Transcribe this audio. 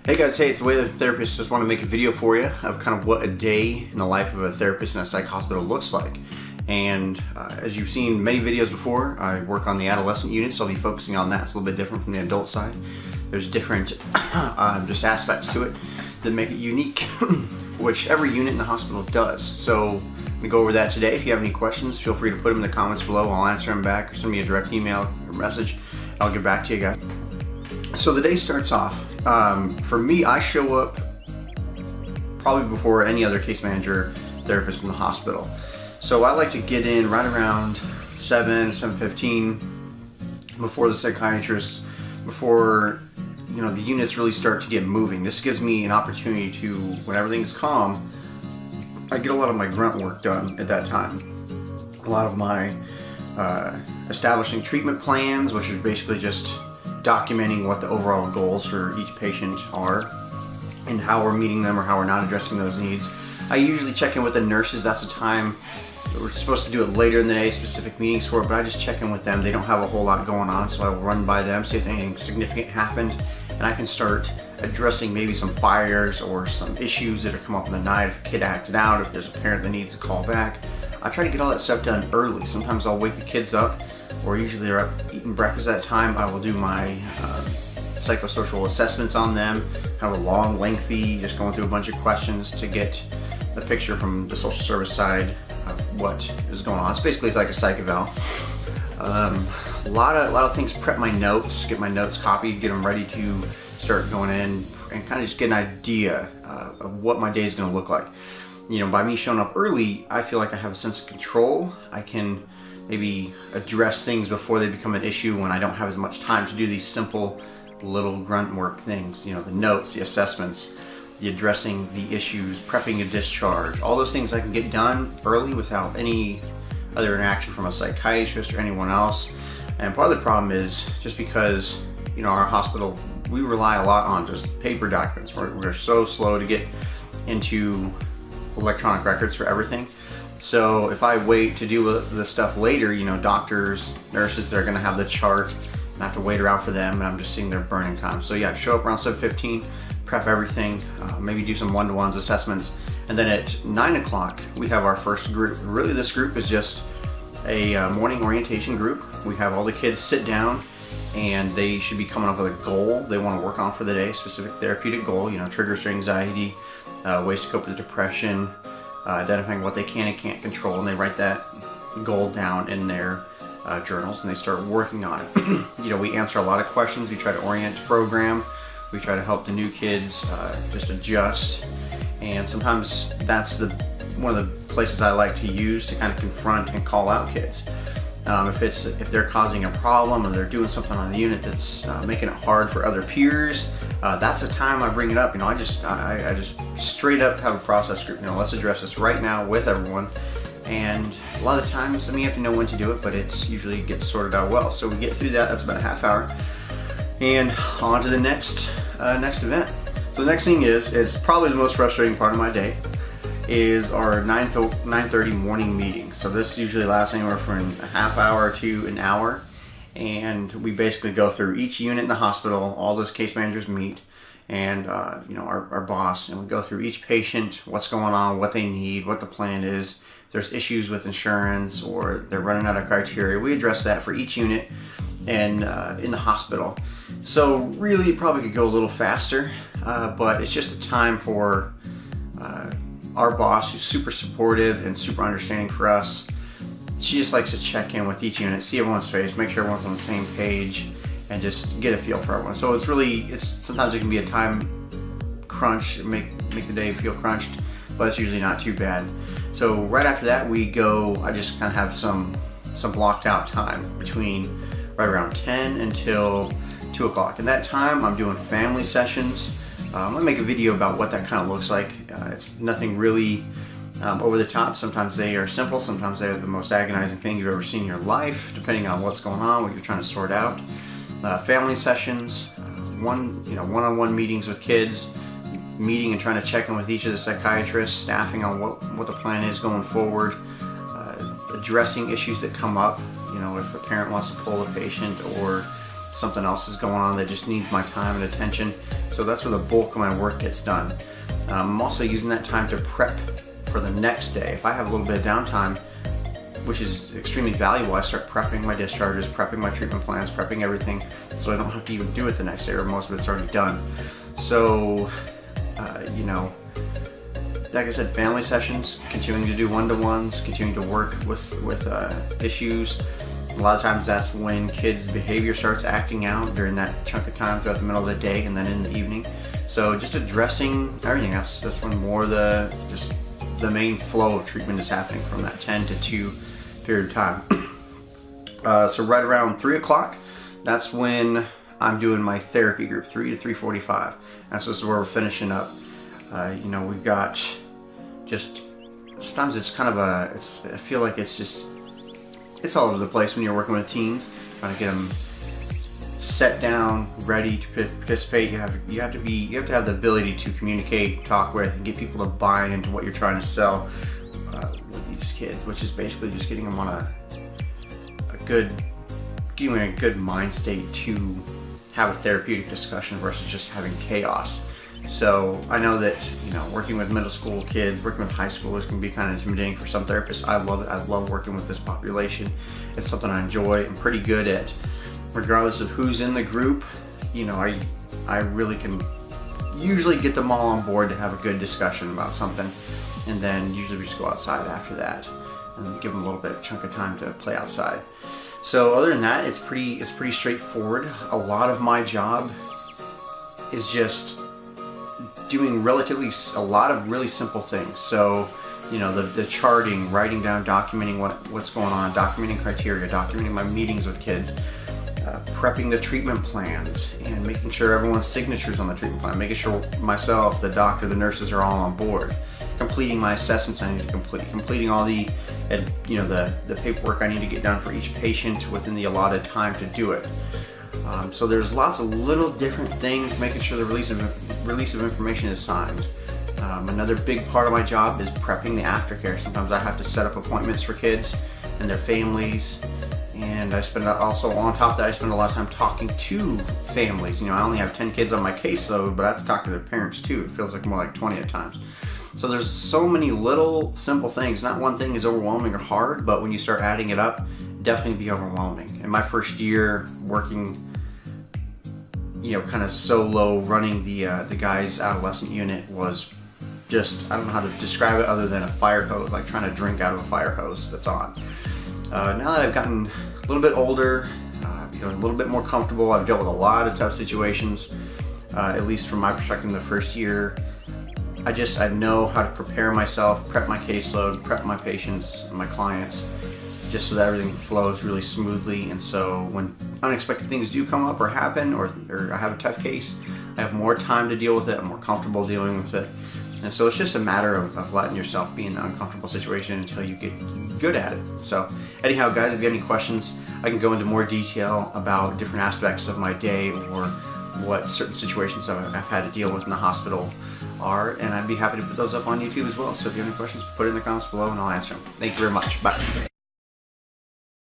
Hey guys, it's the Way Life Therapist. Just want to make a video for you of kind of what a day in the life of a therapist in a psych hospital looks like. And as you've seen many videos before, I work on the adolescent unit, so I'll be focusing on that. It's a little bit different from the adult side. There's different just aspects to it that make it unique, which every unit in the hospital does. So I'm going to go over that today. If you have any questions, feel free to put them in the comments below. I'll answer them back, or send me a direct email or message. I'll get back to you guys. So the day starts off. For me, I show up probably before any other case manager therapist in the hospital. So I like to get in right around 7:15 before the psychiatrist, before the units really start to get moving. This gives me an opportunity to, when everything's calm, I get a lot of my grunt work done at that time. A lot of my establishing treatment plans, which is basically just documenting what the overall goals for each patient are and how we're meeting them or how we're not addressing those needs. I usually check in with the nurses. That's a time that we're supposed to do it later in the day, specific meetings for it, but I just check in with them. They don't have a whole lot going on, so I will run by them, see if anything significant happened, and I can start addressing maybe some fires or some issues that have come up in the night. If a kid acted out, if there's a parent that needs a call back. I try to get all that stuff done early. Sometimes I'll wake the kids up, or usually they're up eating breakfast at that time. I will do my psychosocial assessments on them, kind of a long, lengthy, just going through a bunch of questions to get the picture from the social service side of what is going on. It's basically like a psych eval. A lot of things. Prep my notes, get my notes copied, get them ready to start going in, and kind of just get an idea of what my day is going to look like. By me showing up early, I feel like I have a sense of control. I can maybe address things before they become an issue when I don't have as much time to do these simple little grunt work things. The notes, the assessments, the addressing the issues, prepping a discharge, all those things I can get done early without any other interaction from a psychiatrist or anyone else. And part of the problem is just because, our hospital, we rely a lot on just paper documents. We're so slow to get into electronic records for everything. So if I wait to do the stuff later, doctors, nurses, they're gonna have the chart and I have to wait around for them, and I'm just sitting there burning time. So yeah, show up around 7:15, prep everything, maybe do some one-to-ones assessments, and then at 9 o'clock we have our first group. Really, this group is just a morning orientation group. We have all the kids sit down, and they should be coming up with a goal they want to work on for the day, specific therapeutic goal, triggers for anxiety, ways to cope with depression, identifying what they can and can't control, and they write that goal down in their journals and they start working on it. We answer a lot of questions. We try to orient the program. We try to help the new kids just adjust, and sometimes that's one of the places I like to use to kind of confront and call out kids. If they're causing a problem or they're doing something on the unit that's making it hard for other peers, that's the time I bring it up. I just straight up have a process group. Let's address this right now with everyone. And a lot of times, you have to know when to do it, but it usually gets sorted out well. So we get through that. That's about a half hour, and on to the next event. So the next thing is probably the most frustrating part of my day, is our 9:30 morning meeting. So this usually lasts anywhere from a half hour to an hour, and we basically go through each unit in the hospital. All those case managers meet, and our boss, and we go through each patient, what's going on, what they need, what the plan is. If there's issues with insurance or they're running out of criteria, we address that for each unit and in the hospital. So really, it probably could go a little faster, but it's just a time for our boss, who's super supportive and super understanding for us. She just likes to check in with each unit, see everyone's face, make sure everyone's on the same page, and just get a feel for everyone. So sometimes it can be a time crunch, make the day feel crunched, but it's usually not too bad. So right after that, I just kind of have some blocked out time between right around 10 until 2 o'clock. And that time I'm doing family sessions. I'm gonna make a video about what that kind of looks like. It's nothing really over the top. Sometimes they are simple, sometimes they are the most agonizing thing you've ever seen in your life, depending on what's going on, what you're trying to sort out. Family sessions, one-on-one meetings with kids, meeting and trying to check in with each of the psychiatrists, staffing on what the plan is going forward, addressing issues that come up. If a parent wants to pull a patient or something else is going on that just needs my time and attention. So that's where the bulk of my work gets done. I'm also using that time to prep for the next day. If I have a little bit of downtime, which is extremely valuable, I start prepping my discharges, prepping my treatment plans, prepping everything, so I don't have to even do it the next day, or most of it's already done. So, you know, like I said, family sessions, continuing to do one-to-ones, continuing to work with issues. A lot of times that's when kids' behavior starts acting out during that chunk of time throughout the middle of the day and then in the evening. So just addressing everything, that's when more the main flow of treatment is happening from that 10 to 2 period of time. So right around 3 o'clock, that's when I'm doing my therapy group, 3 to 3:45. And so this is where we're finishing up. You know, we've got just, sometimes it's kind of I feel like it's all over the place when you're working with teens, trying to get them set down, ready to participate. You have to have the ability to communicate, talk with, and get people to buy into what you're trying to sell with these kids, which is basically just getting them on a good mind state to have a therapeutic discussion versus just having chaos. So I know that, you know, working with middle school kids, working with high schoolers can be kind of intimidating for some therapists. I love it. I love working with this population. It's something I enjoy. I'm pretty good at, regardless of who's in the group. You know, I really can usually get them all on board to have a good discussion about something, and then usually we just go outside after that and give them a little bit of chunk of time to play outside. So other than that, it's pretty straightforward. A lot of my job is just doing a lot of really simple things. So, you know, the charting, writing down, documenting what's going on, documenting criteria, documenting my meetings with kids, prepping the treatment plans, and making sure everyone's signatures on the treatment plan, making sure myself, the doctor, the nurses are all on board, completing my assessments I need to complete, completing all the, you know, the paperwork I need to get done for each patient within the allotted time to do it. So there's lots of little different things, making sure the release of information is signed. Another big part of my job is prepping the aftercare. Sometimes I have to set up appointments for kids and their families, and I spend also, on top of that, I spend a lot of time talking to families. You know, I only have 10 kids on my caseload, but I have to talk to their parents too. It feels like more like 20 at times. So there's so many little simple things. Not one thing is overwhelming or hard, but when you start adding it up, definitely be overwhelming. In my first year working, you know, kind of solo running the guys' adolescent unit was just, I don't know how to describe it other than a fire hose, like trying to drink out of a fire hose that's on. Now that I've gotten a little bit older, you know, a little bit more comfortable, I've dealt with a lot of tough situations, at least from my perspective in the first year. I know how to prepare myself, prep my caseload, prep my patients and my clients, just so that everything flows really smoothly. And so when unexpected things do come up or happen, or I have a tough case, I have more time to deal with it, I'm more comfortable dealing with it. And so it's just a matter of letting yourself be in the uncomfortable situation until you get good at it. So anyhow, guys, if you have any questions, I can go into more detail about different aspects of my day or what certain situations I've had to deal with in the hospital are, and I'd be happy to put those up on YouTube as well. So if you have any questions, put it in the comments below and I'll answer them. Thank you very much. Bye.